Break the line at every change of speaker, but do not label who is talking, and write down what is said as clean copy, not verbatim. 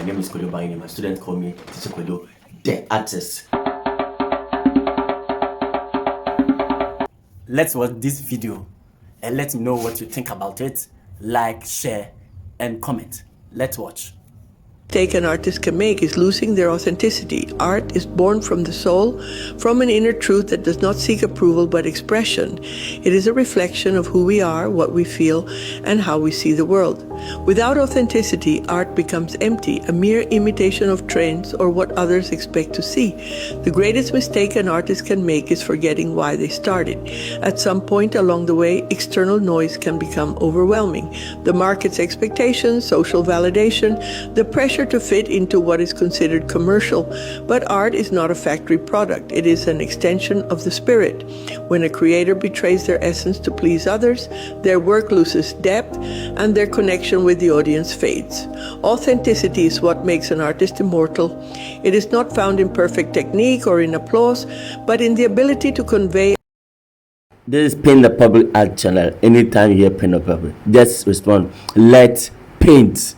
My name is Kodo Bangini. My students call me Teacher Kodo, the artist. Let's watch this video and let me know what you think about it. Like, share, and comment. Let's watch.
Mistake an artist can make is losing their authenticity. Art is born from the soul, from an inner truth that does not seek approval but expression. It is a reflection of who we are, what we feel, and how we see the world. Without authenticity, art becomes empty, a mere imitation of trends or what others expect to see. The greatest mistake an artist can make is forgetting why they started. At some point along the way, external noise can become overwhelming. The market's expectations, social validation, the pressure to fit into what is considered commercial. But art is not a factory product. It is an extension of the spirit. When a creator betrays their essence to please others, their work loses depth and their connection with the audience fades. Authenticity is what makes an artist immortal. It is not found in perfect technique or in applause, but in the ability to convey.
This is Paint the Public Art channel. Anytime you hear Paint the Public, just respond. Let's paint.